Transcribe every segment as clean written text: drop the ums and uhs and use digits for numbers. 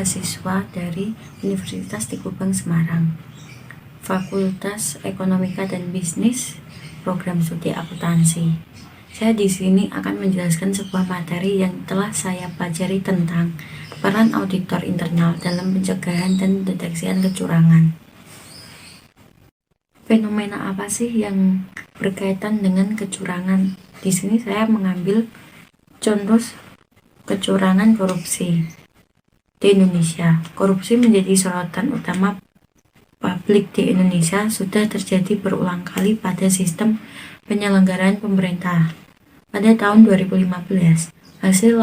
mahasiswa dari Universitas Tikubang Semarang, Fakultas Ekonomika dan Bisnis, Program Studi Akuntansi. Saya di sini akan menjelaskan sebuah materi yang telah saya pelajari tentang peran auditor internal dalam pencegahan dan deteksian kecurangan. Fenomena apa sih yang berkaitan dengan kecurangan? Di sini saya mengambil contoh kecurangan korupsi di Indonesia. Korupsi menjadi sorotan utama publik di Indonesia, sudah terjadi berulang kali pada sistem penyelenggaraan pemerintah. Pada tahun 2015, hasil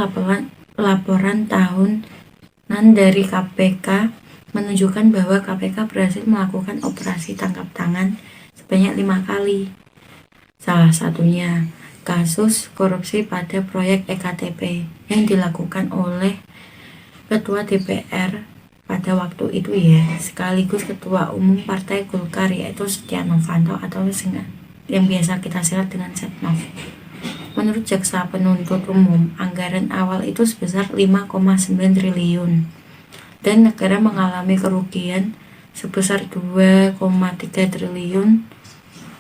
laporan tahunan dari KPK menunjukkan bahwa KPK berhasil melakukan operasi tangkap tangan sebanyak 5 kali. Salah satunya kasus korupsi pada proyek EKTP yang dilakukan oleh Ketua DPR pada waktu itu sekaligus Ketua Umum Partai Golkar, yaitu Setia Novanto atau yang biasa kita silat dengan Setnov. Menurut Jaksa Penuntut Umum, anggaran awal itu sebesar 5,9 triliun dan negara mengalami kerugian sebesar 2,3 triliun.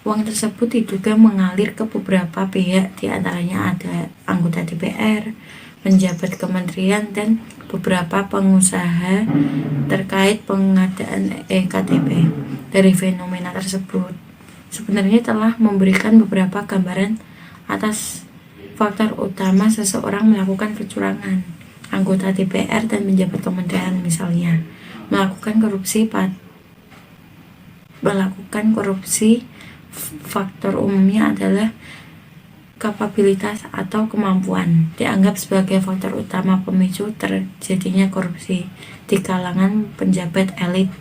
Uang tersebut diduga mengalir ke beberapa pihak, diantaranya ada anggota DPR, penjabat kementerian, dan beberapa pengusaha terkait pengadaan EKTP. Dari fenomena tersebut, sebenarnya telah memberikan beberapa gambaran atas faktor utama seseorang melakukan kecurangan. Anggota DPR dan penjabat kementerian misalnya melakukan korupsi. Faktor umumnya adalah kapabilitas atau kemampuan, dianggap sebagai faktor utama pemicu terjadinya korupsi di kalangan penjabat elit.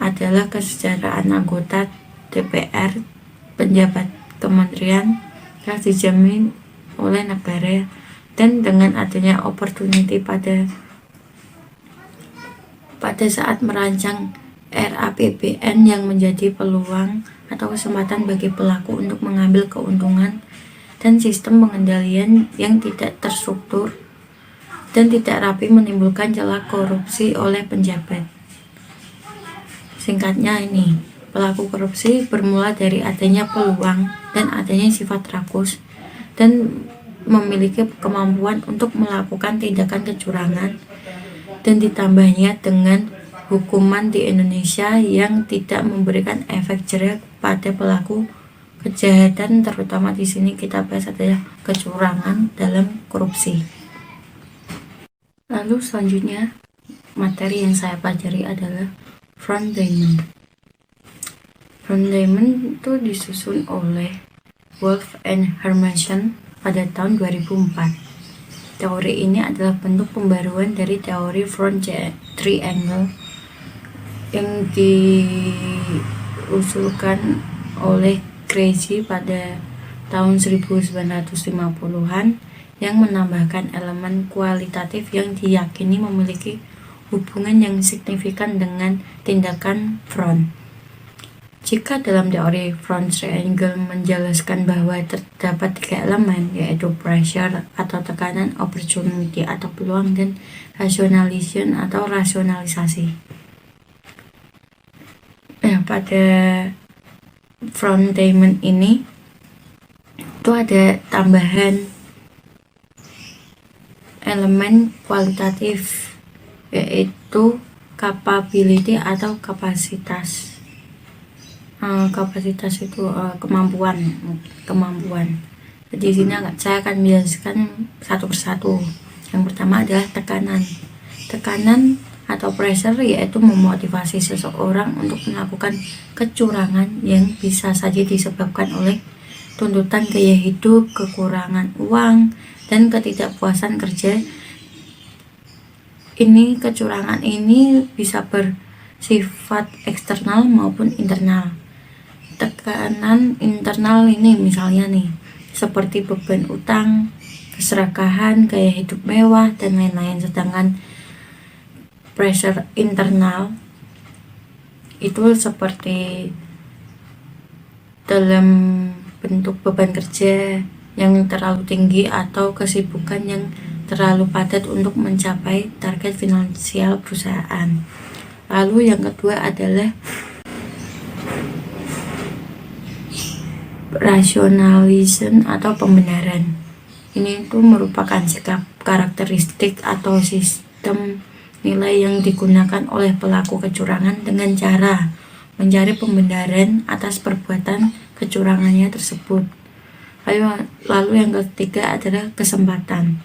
Adalah kesejahteraan anggota DPR, penjabat kementerian yang dijamin oleh negara, dan dengan adanya opportunity pada saat merancang RAPBN yang menjadi peluang atau kesempatan bagi pelaku untuk mengambil keuntungan, dan sistem pengendalian yang tidak terstruktur dan tidak rapi menimbulkan celah korupsi oleh penjabat. Singkatnya pelaku korupsi bermula dari adanya peluang dan adanya sifat rakus dan memiliki kemampuan untuk melakukan tindakan kecurangan, dan ditambahnya dengan hukuman di Indonesia yang tidak memberikan efek jerah pada pelaku kejahatan, terutama di sini kita bahas adalah kecurangan dalam korupsi. Lalu selanjutnya materi yang saya pelajari adalah Frank Diamond. Frank Diamond itu disusun oleh Wolff and Hermansen pada tahun 2004. Teori ini adalah bentuk pembaruan dari teori front triangle yang diusulkan oleh Krejci pada tahun 1950-an, yang menambahkan elemen kualitatif yang diyakini memiliki hubungan yang signifikan dengan tindakan front. Jika dalam teori front triangle menjelaskan bahwa terdapat 3 elemen, yaitu pressure atau tekanan, opportunity atau peluang, dan rationalization atau rasionalisasi. Pada Frank Diamond ini itu ada tambahan elemen kualitatif, yaitu capability atau kapasitas. Kapasitas itu kemampuan. Di sini saya akan menjelaskan satu persatu. Yang pertama adalah tekanan atau pressure, yaitu memotivasi seseorang untuk melakukan kecurangan yang bisa saja disebabkan oleh tuntutan gaya hidup, kekurangan uang, dan ketidakpuasan kerja. Kecurangan ini bisa bersifat eksternal maupun internal. Tekanan internal ini misalnya seperti beban utang, keserakahan, gaya hidup mewah, dan lain-lain. Sedangkan pressure internal itu seperti dalam bentuk beban kerja yang terlalu tinggi atau kesibukan yang terlalu padat untuk mencapai target finansial perusahaan. Lalu yang kedua adalah rasionalisme atau pembenaran. Ini itu merupakan sikap, karakteristik atau sistem nilai yang digunakan oleh pelaku kecurangan dengan cara mencari pembenaran atas perbuatan kecurangannya tersebut. Lalu yang ketiga adalah kesempatan,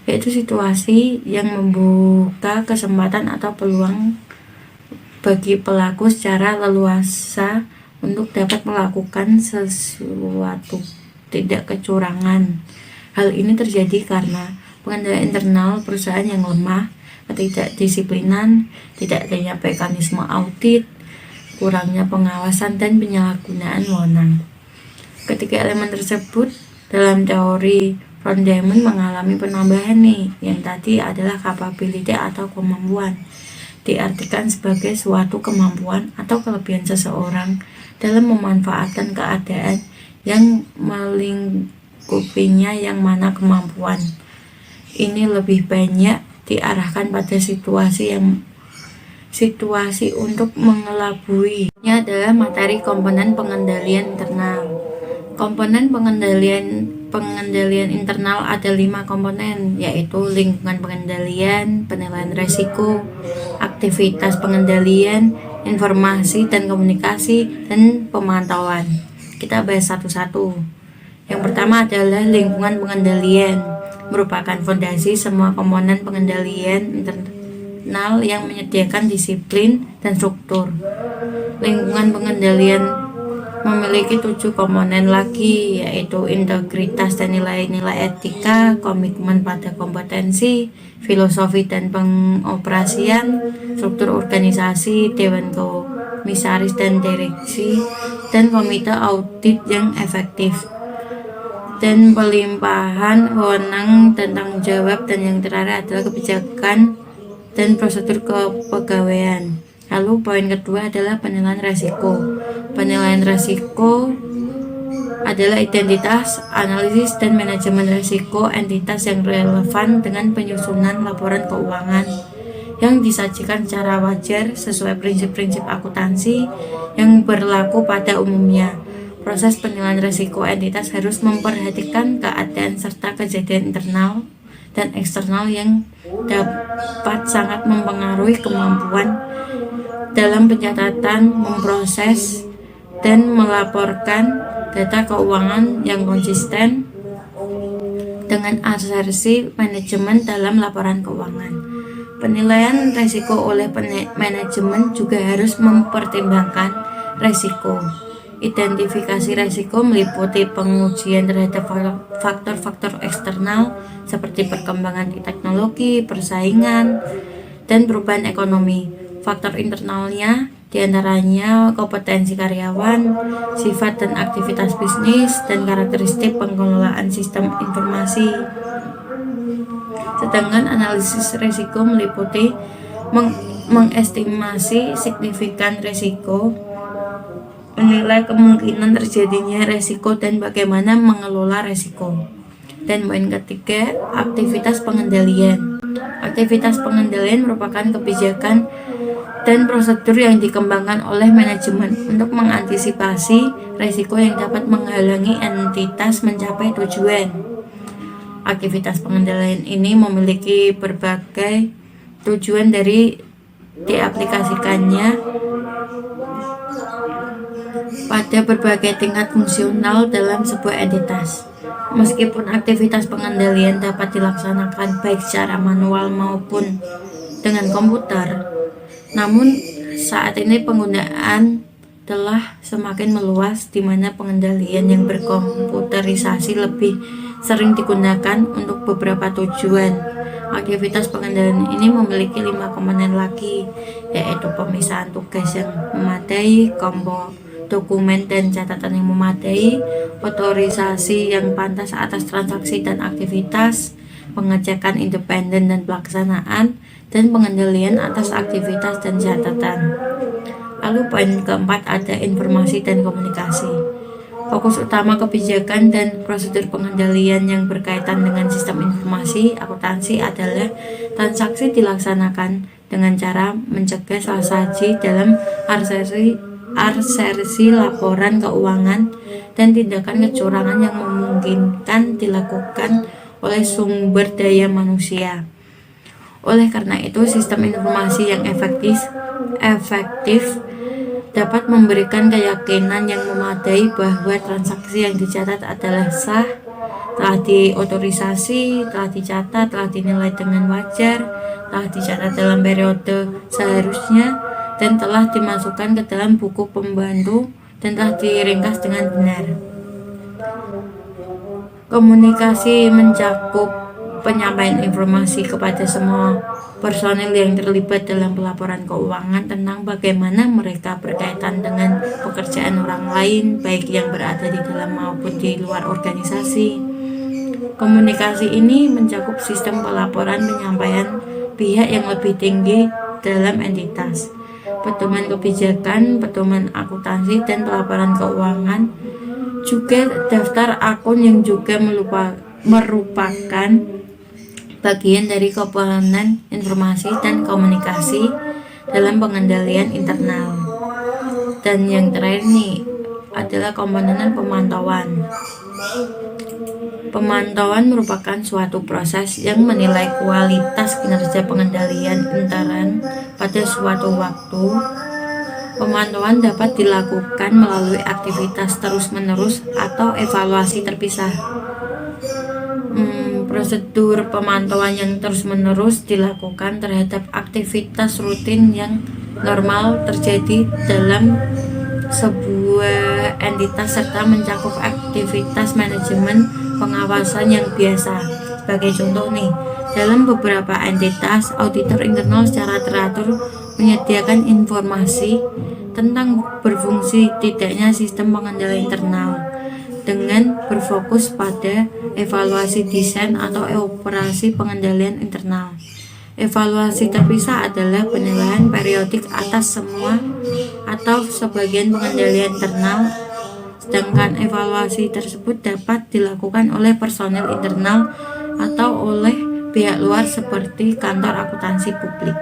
yaitu situasi yang membuka kesempatan atau peluang bagi pelaku secara leluasa untuk dapat melakukan sesuatu tidak kecurangan. Hal ini terjadi karena pengendalian internal perusahaan yang lemah, ketidakdisiplinan, tidak adanya mekanisme audit, kurangnya pengawasan, dan penyalahgunaan wewenang. Ketiga elemen tersebut dalam teori von Diemen mengalami penambahan yang tadi adalah capability atau kemampuan. Diartikan sebagai suatu kemampuan atau kelebihan seseorang dalam memanfaatkan keadaan yang melingkupinya, yang mana kemampuan ini lebih banyak diarahkan pada situasi untuk mengelabui. Ini adalah materi komponen pengendalian internal. Komponen pengendalian internal ada 5 komponen, yaitu lingkungan pengendalian, penilaian resiko, aktivitas pengendalian, informasi dan komunikasi, dan pemantauan. Kita bahas satu-satu. Yang pertama adalah lingkungan pengendalian, merupakan fondasi semua komponen pengendalian internal yang menyediakan disiplin dan struktur. Lingkungan pengendalian memiliki 7 komponen lagi, yaitu integritas dan nilai-nilai etika, komitmen pada kompetensi, filosofi dan pengoperasian, struktur organisasi, dewan komisaris dan direksi, dan komite audit yang efektif, dan pelimpahan wewenang dan tanggung jawab, dan yang terakhir adalah kebijakan dan prosedur kepegawaian. Lalu poin kedua adalah penilaian resiko. Penilaian resiko adalah identitas, analisis, dan manajemen resiko entitas yang relevan dengan penyusunan laporan keuangan yang disajikan secara wajar sesuai prinsip-prinsip akuntansi yang berlaku pada umumnya. Proses penilaian resiko entitas harus memperhatikan keadaan serta kejadian internal dan eksternal yang dapat sangat mempengaruhi kemampuan dalam pencatatan, memproses, dan melaporkan data keuangan yang konsisten dengan asersi manajemen dalam laporan keuangan. Penilaian risiko oleh manajemen juga harus mempertimbangkan risiko. Identifikasi risiko meliputi pengujian terhadap faktor-faktor eksternal seperti perkembangan teknologi, persaingan, dan perubahan ekonomi. Faktor internalnya diantaranya kompetensi karyawan, sifat dan aktivitas bisnis, dan karakteristik pengelolaan sistem informasi. Sedangkan analisis risiko meliputi mengestimasi signifikan risiko, menilai kemungkinan terjadinya risiko, dan bagaimana mengelola risiko. Dan poin ketiga, aktivitas pengendalian. Aktivitas pengendalian merupakan kebijakan dan prosedur yang dikembangkan oleh manajemen untuk mengantisipasi risiko yang dapat menghalangi entitas mencapai tujuan. Aktivitas pengendalian ini memiliki berbagai tujuan dari diaplikasikannya pada berbagai tingkat fungsional dalam sebuah entitas. Meskipun aktivitas pengendalian dapat dilaksanakan baik secara manual maupun dengan komputer, namun saat ini penggunaan telah semakin meluas, di mana pengendalian yang berkomputerisasi lebih sering digunakan untuk beberapa tujuan. Aktivitas pengendalian ini memiliki 5 komponen lagi, yaitu pemisahan tugas yang memadai, dokumen dan catatan yang memadai, otorisasi yang pantas atas transaksi dan aktivitas, pengecekan independen dan pelaksanaan, dan pengendalian atas aktivitas dan catatan. Lalu poin keempat ada informasi dan komunikasi. Fokus utama kebijakan dan prosedur pengendalian yang berkaitan dengan sistem informasi akuntansi adalah transaksi dilaksanakan dengan cara mencegah salah saji dalam arsersi laporan keuangan dan tindakan kecurangan yang memungkinkan dilakukan oleh sumber daya manusia. Oleh karena itu, sistem informasi yang efektif dapat memberikan keyakinan yang memadai bahwa transaksi yang dicatat adalah sah, telah diotorisasi, telah dicatat, telah dinilai dengan wajar, telah dicatat dalam periode seharusnya, dan telah dimasukkan ke dalam buku pembantu, dan telah diringkas dengan benar. Komunikasi mencakup penyampaian informasi kepada semua personil yang terlibat dalam pelaporan keuangan tentang bagaimana mereka berkaitan dengan pekerjaan orang lain, baik yang berada di dalam maupun di luar organisasi. Komunikasi ini mencakup sistem pelaporan penyampaian pihak yang lebih tinggi dalam entitas, pedoman kebijakan, pedoman akuntansi, dan pelaporan keuangan, juga daftar akun yang juga merupakan bagian dari komponen informasi dan komunikasi dalam pengendalian internal. Dan yang terakhir nih adalah komponen pemantauan. Pemantauan merupakan suatu proses yang menilai kualitas kinerja pengendalian intern pada suatu waktu. Pemantauan dapat dilakukan melalui aktivitas terus-menerus atau evaluasi terpisah. Prosedur pemantauan yang terus-menerus dilakukan terhadap aktivitas rutin yang normal terjadi dalam sebuah entitas serta mencakup aktivitas manajemen pengawasan yang biasa. Sebagai contoh nih, dalam beberapa entitas, auditor internal secara teratur menyediakan informasi tentang berfungsi tidaknya sistem pengendalian internal dengan berfokus pada evaluasi desain atau operasi pengendalian internal. Evaluasi terpisah adalah penilaian periodik atas semua atau sebagian pengendalian internal, sedangkan evaluasi tersebut dapat dilakukan oleh personel internal atau oleh pihak luar seperti kantor akuntansi publik.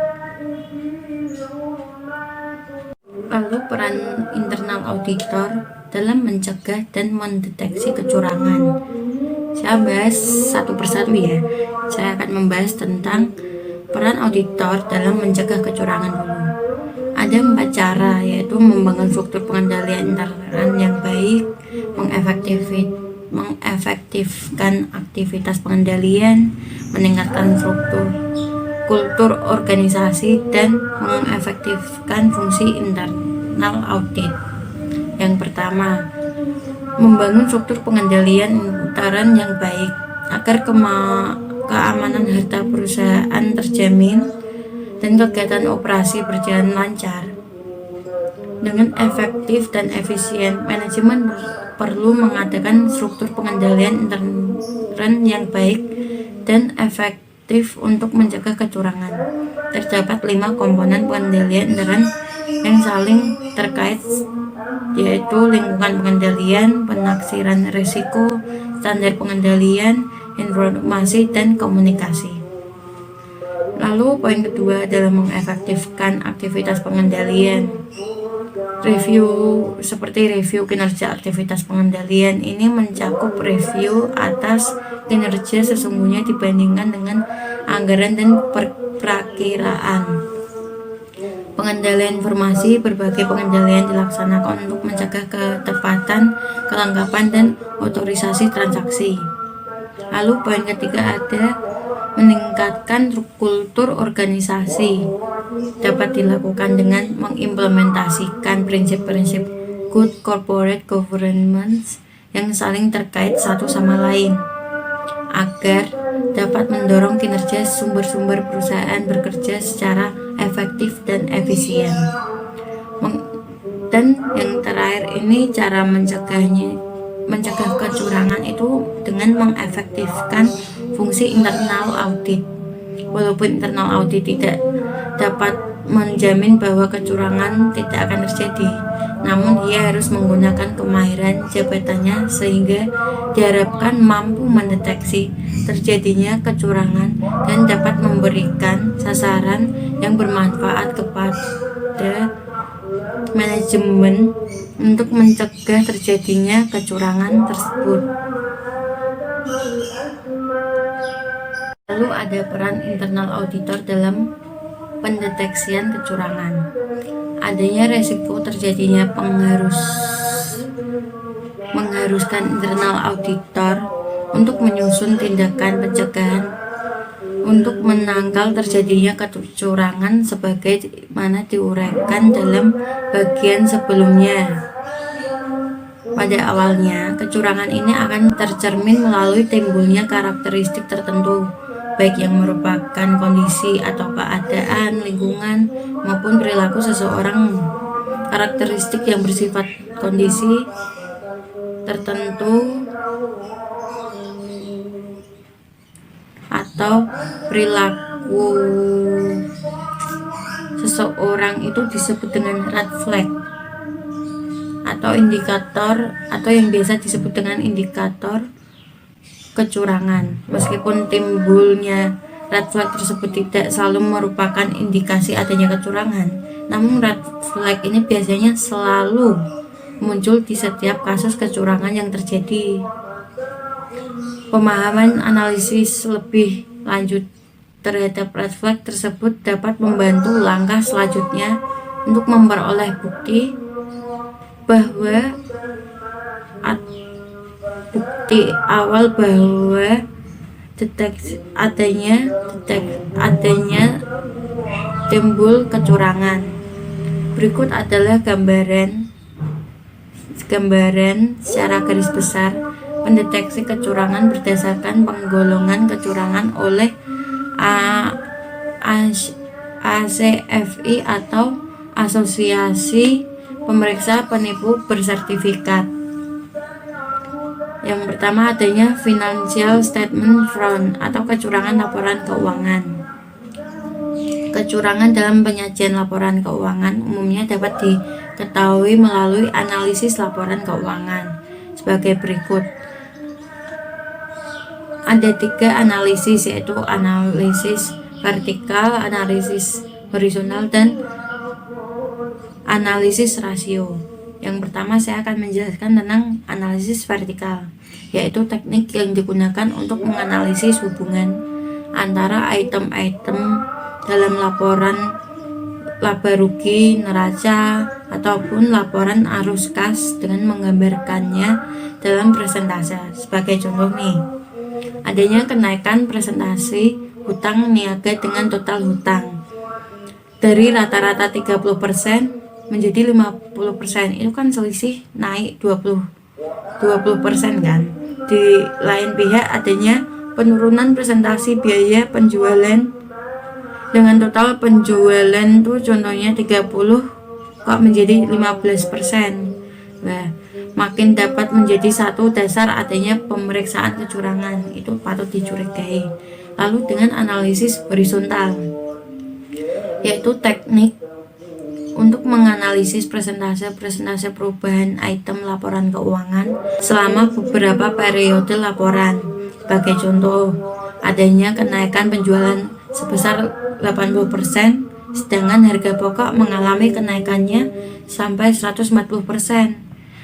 Lalu peran internal auditor dalam mencegah dan mendeteksi kecurangan. Saya bahas satu persatu ya. Saya akan membahas tentang peran auditor dalam mencegah kecurangan dulu. Ada 4 cara, yaitu membangun struktur pengendalian intern yang baik, mengefektifkan aktivitas pengendalian, meningkatkan kultur organisasi, dan mengefektifkan fungsi internal audit. Yang pertama, membangun struktur pengendalian intern yang baik agar keamanan harta perusahaan terjamin dan kegiatan operasi berjalan lancar dengan efektif dan efisien. Manajemen perlu mengadakan struktur pengendalian intern yang baik dan efektif untuk mencegah kecurangan. Terdapat 5 komponen pengendalian intern yang saling terkait, yaitu lingkungan pengendalian, penaksiran risiko, standar pengendalian, informasi, dan komunikasi. Lalu poin kedua adalah mengefektifkan aktivitas pengendalian. Review kinerja aktivitas pengendalian ini mencakup review atas kinerja sesungguhnya dibandingkan dengan anggaran dan perakiraan. Pengendalian informasi, berbagai pengendalian dilaksanakan untuk mencegah ketepatan, kelengkapan, dan otorisasi transaksi. Lalu poin ketiga ada meningkatkan kultur organisasi. Dapat dilakukan dengan mengimplementasikan prinsip-prinsip good corporate governance yang saling terkait satu sama lain, agar dapat mendorong kinerja sumber-sumber perusahaan bekerja secara efektif dan efisien. Dan yang terakhir ini cara mencegah kecurangan itu dengan mengefektifkan fungsi internal audit. Walaupun internal audit tidak dapat menjamin bahwa kecurangan tidak akan terjadi, namun dia harus menggunakan kemahiran jabatannya sehingga diharapkan mampu mendeteksi terjadinya kecurangan dan dapat memberikan sasaran yang bermanfaat kepada manajemen untuk mencegah terjadinya kecurangan tersebut. Lalu ada peran internal auditor dalam pendeteksian kecurangan. Adanya resiko terjadinya mengharuskan internal auditor untuk menyusun tindakan pencegahan untuk menangkal terjadinya kecurangan sebagaimana diuraikan dalam bagian sebelumnya. Pada awalnya, kecurangan ini akan tercermin melalui timbulnya karakteristik tertentu, baik yang merupakan kondisi atau keadaan lingkungan maupun perilaku seseorang. Karakteristik yang bersifat kondisi tertentu atau perilaku seseorang itu disebut dengan red flag atau indikator, atau yang biasa disebut dengan indikator kecurangan. Meskipun timbulnya red flag tersebut tidak selalu merupakan indikasi adanya kecurangan, namun red flag ini biasanya selalu muncul di setiap kasus kecurangan yang terjadi. Pemahaman analisis lebih lanjut terhadap red flag tersebut dapat membantu langkah selanjutnya untuk memperoleh bukti awal bahwa adanya timbul kecurangan. Berikut adalah gambaran secara garis besar pendeteksi kecurangan berdasarkan penggolongan kecurangan oleh ACFI atau Asosiasi Pemeriksa Penipu Bersertifikat. Yang pertama adanya financial statement fraud atau kecurangan laporan keuangan. Kecurangan dalam penyajian laporan keuangan umumnya dapat diketahui melalui analisis laporan keuangan sebagai berikut. Ada 3 analisis, yaitu analisis vertikal, analisis horizontal, dan analisis rasio. Yang pertama saya akan menjelaskan tentang analisis vertikal, yaitu teknik yang digunakan untuk menganalisis hubungan antara item-item dalam laporan laba rugi, neraca, ataupun laporan arus kas dengan menggambarkannya dalam persentase. Sebagai contoh nih, adanya kenaikan presentasi hutang niaga dengan total hutang dari rata-rata 30% menjadi 50%. Itu kan selisih naik 20% kan. Di lain pihak adanya penurunan presentasi biaya penjualan dengan total penjualan tuh contohnya 30 kok menjadi 15%. Nah, makin dapat menjadi satu dasar adanya pemeriksaan kecurangan, itu patut dicurigai. Lalu dengan analisis horizontal, yaitu teknik untuk menganalisis presentase perubahan item laporan keuangan selama beberapa periode laporan. Sebagai contoh, adanya kenaikan penjualan sebesar 80%, sedangkan harga pokok mengalami kenaikannya sampai 140%.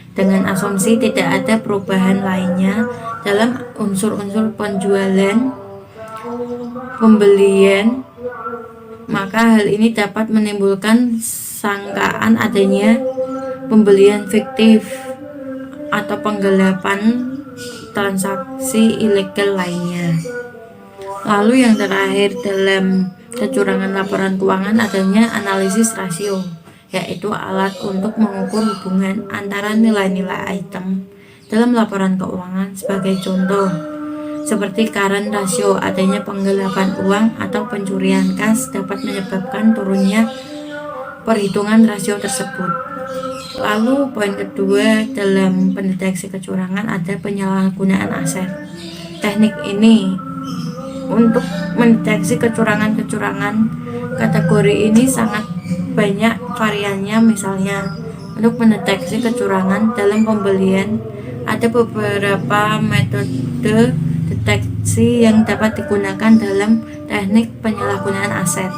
Dengan asumsi tidak ada perubahan lainnya dalam unsur-unsur penjualan, pembelian, maka hal ini dapat menimbulkan sangkaan adanya pembelian fiktif atau penggelapan transaksi ilegal lainnya. Lalu yang terakhir dalam kecurangan laporan keuangan adanya analisis rasio, yaitu alat untuk mengukur hubungan antara nilai-nilai item dalam laporan keuangan. Sebagai contoh, seperti current ratio, adanya penggelapan uang atau pencurian kas dapat menyebabkan turunnya perhitungan rasio tersebut. Lalu poin kedua dalam pendeteksi kecurangan ada penyalahgunaan aset. Teknik ini untuk mendeteksi kecurangan-kecurangan kategori ini sangat banyak variannya, misalnya untuk mendeteksi kecurangan dalam pembelian. Ada beberapa metode deteksi yang dapat digunakan dalam teknik penyalahgunaan aset,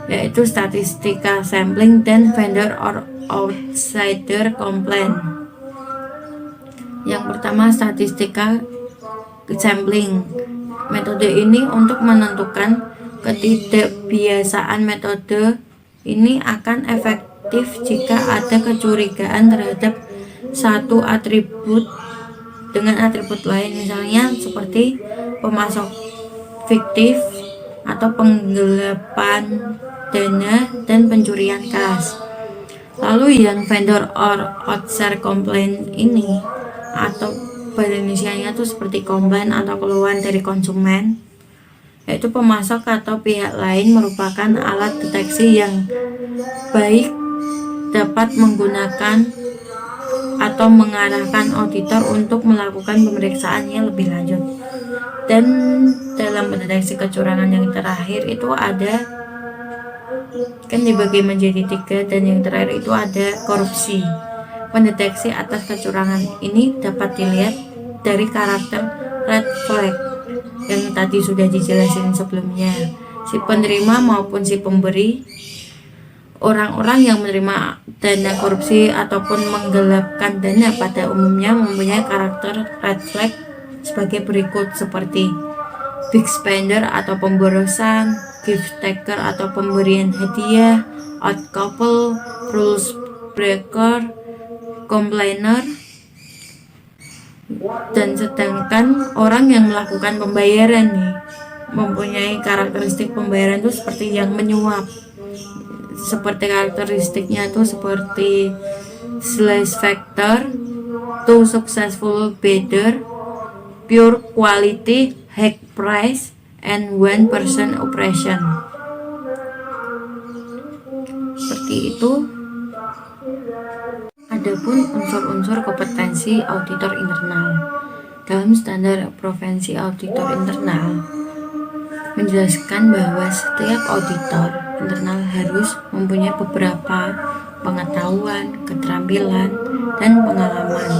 yaitu statistical sampling dan vendor or outsider complaint. Yang pertama, statistical sampling. Metode ini untuk menentukan ketidakbiasaan. Metode ini akan efektif jika ada kecurigaan terhadap satu atribut dengan atribut lain, misalnya seperti pemasok fiktif atau penggelapan dana dan pencurian kas. Lalu yang vendor or outsider complaint ini, atau bahasa Indonesianya itu seperti komplain atau keluhan dari konsumen, yaitu pemasok atau pihak lain, merupakan alat deteksi yang baik, dapat menggunakan atau mengarahkan auditor untuk melakukan pemeriksaan yang lebih lanjut. Dan dalam mendeteksi kecurangan yang terakhir itu ada, kan dibagi menjadi 3, dan yang terakhir itu ada korupsi. Pendeteksi atas kecurangan ini dapat dilihat dari karakter red flag yang tadi sudah dijelasin sebelumnya. Si penerima maupun si pemberi, orang-orang yang menerima dana korupsi ataupun menggelapkan dana pada umumnya mempunyai karakter red flag sebagai berikut, seperti big spender atau pemborosan, gift taker atau pemberian hadiah, odd couple, rules breaker, complainer. Dan sedangkan orang yang melakukan pembayaran nih mempunyai karakteristik pembayaran itu seperti yang menyuap. Seperti karakteristiknya itu seperti slash factor, too successful bidder, pure quality, high price, and one person operation. Seperti itu. Adapun unsur-unsur kompetensi auditor internal. Dalam standar profesi auditor internal menjelaskan bahwa setiap auditor internal harus mempunyai beberapa pengetahuan, keterampilan, dan pengalaman.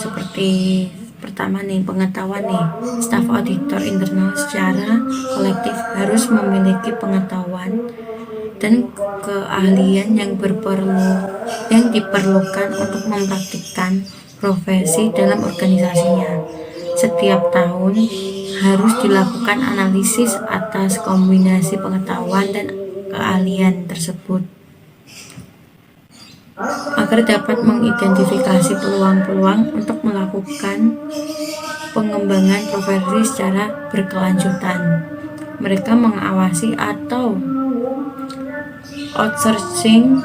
Seperti pertama nih, pengetahuan nih, staf auditor internal secara kolektif harus memiliki pengetahuan dan keahlian yang diperlukan untuk mempraktikkan profesi dalam organisasinya. Setiap tahun harus dilakukan analisis atas kombinasi pengetahuan dan keahlian tersebut agar dapat mengidentifikasi peluang-peluang untuk melakukan pengembangan profesi secara berkelanjutan. Mereka mengawasi atau outsourcing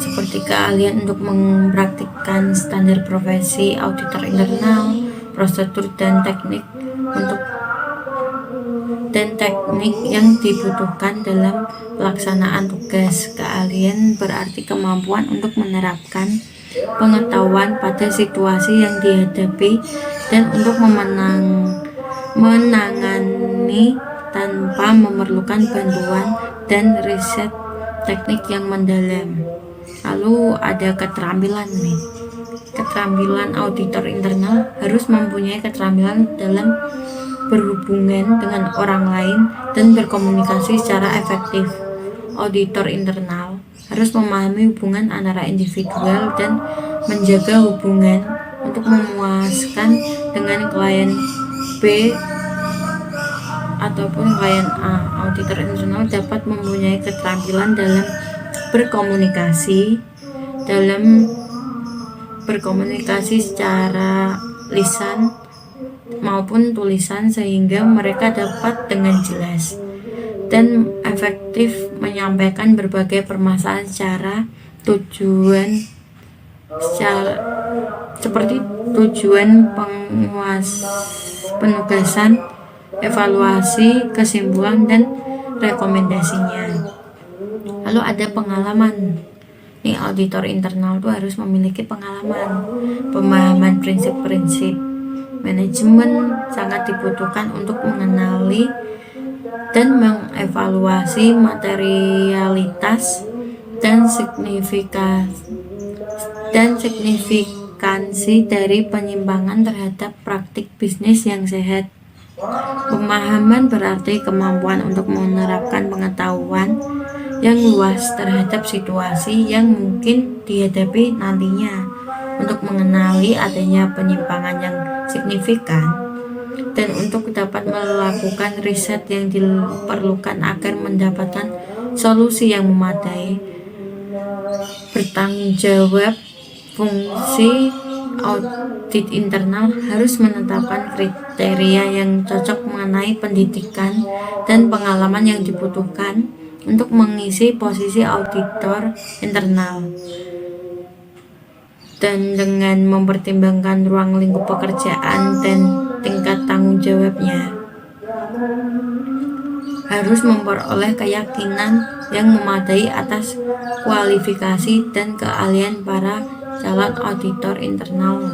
seperti keahlian untuk mempraktikkan standar profesi auditor internal, prosedur dan teknik yang dibutuhkan dalam pelaksanaan tugas. Keahlian berarti kemampuan untuk menerapkan pengetahuan pada situasi yang dihadapi dan untuk menangani tanpa memerlukan bantuan dan riset teknik yang mendalam. Lalu ada keterampilan nih. Keterampilan auditor internal harus mempunyai keterampilan dalam berhubungan dengan orang lain dan berkomunikasi secara efektif. Auditor internal harus memahami hubungan antara individual dan menjaga hubungan untuk memuaskan dengan klien B ataupun klien A. Auditor internal dapat mempunyai keterampilan dalam berkomunikasi secara lisan maupun tulisan, sehingga mereka dapat dengan jelas dan efektif menyampaikan berbagai permasalahan seperti tujuan penugasan, evaluasi, kesimpulan, dan rekomendasinya. Lalu ada pengalaman. Nih, auditor internal itu harus memiliki pemahaman prinsip-prinsip manajemen sangat dibutuhkan untuk mengenali dan mengevaluasi materialitas dan signifikansi dari penyimpangan terhadap praktik bisnis yang sehat. Pemahaman berarti kemampuan untuk menerapkan pengetahuan yang luas terhadap situasi yang mungkin dihadapi nantinya untuk mengenali adanya penyimpangan yang signifikan dan untuk dapat melakukan riset yang diperlukan agar mendapatkan solusi yang memadai. Bertanggung jawab. Fungsi audit internal harus menetapkan kriteria yang cocok mengenai pendidikan dan pengalaman yang dibutuhkan untuk mengisi posisi auditor internal, dan dengan mempertimbangkan ruang lingkup pekerjaan dan tingkat tanggung jawabnya, harus memperoleh keyakinan yang memadai atas kualifikasi dan keahlian para calon auditor internal.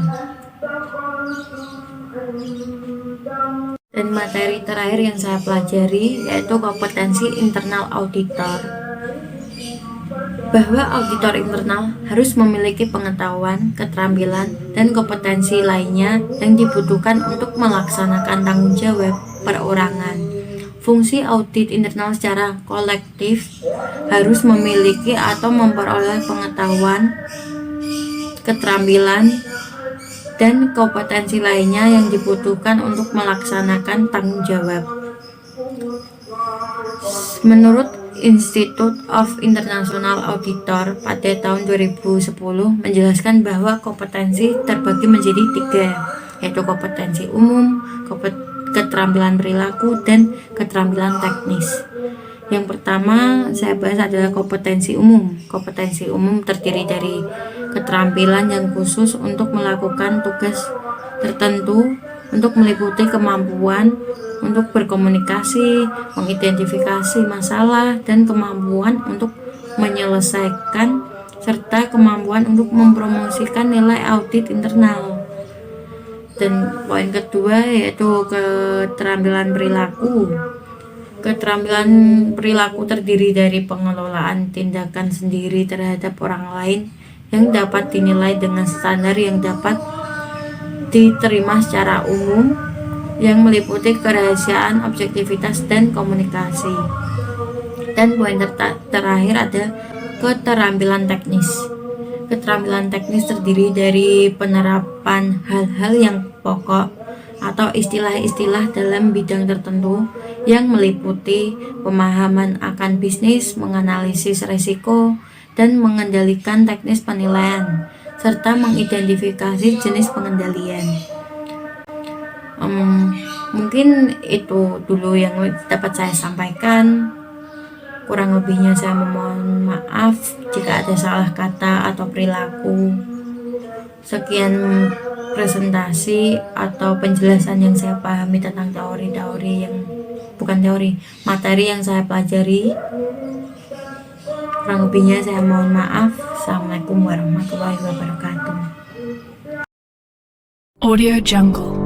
Dan materi terakhir yang saya pelajari yaitu kompetensi internal auditor, bahwa auditor internal harus memiliki pengetahuan, keterampilan, dan kompetensi lainnya yang dibutuhkan untuk melaksanakan tanggung jawab perorangan. Fungsi audit internal secara kolektif harus memiliki atau memperoleh pengetahuan, keterampilan, dan kompetensi lainnya yang dibutuhkan untuk melaksanakan tanggung jawab. Menurut Institute of International Auditor pada tahun 2010 menjelaskan bahwa kompetensi terbagi menjadi 3, yaitu kompetensi umum, keterampilan perilaku, dan keterampilan teknis. Yang pertama saya bahas adalah kompetensi umum. Kompetensi umum terdiri dari keterampilan yang khusus untuk melakukan tugas tertentu, untuk meliputi kemampuan untuk berkomunikasi, mengidentifikasi masalah, dan kemampuan untuk menyelesaikan, serta kemampuan untuk mempromosikan nilai audit internal. Dan poin kedua yaitu keterampilan perilaku. Keterampilan perilaku terdiri dari pengelolaan tindakan sendiri terhadap orang lain yang dapat dinilai dengan standar yang dapat diterima secara umum, yang meliputi kerahasiaan, objektivitas, dan komunikasi. Dan poin terakhir ada keterampilan teknis. Keterampilan teknis terdiri dari penerapan hal-hal yang pokok atau istilah-istilah dalam bidang tertentu yang meliputi pemahaman akan bisnis, menganalisis risiko, dan mengendalikan teknis penilaian, serta mengidentifikasi jenis pengendalian. Mungkin itu dulu yang dapat saya sampaikan. Kurang lebihnya saya memohon maaf jika ada salah kata atau perilaku. Sekian presentasi atau penjelasan yang saya pahami tentang materi yang saya pelajari. Kurang lebihnya saya mohon maaf. Assalamualaikum warahmatullahi wabarakatuh. Audio Jungle.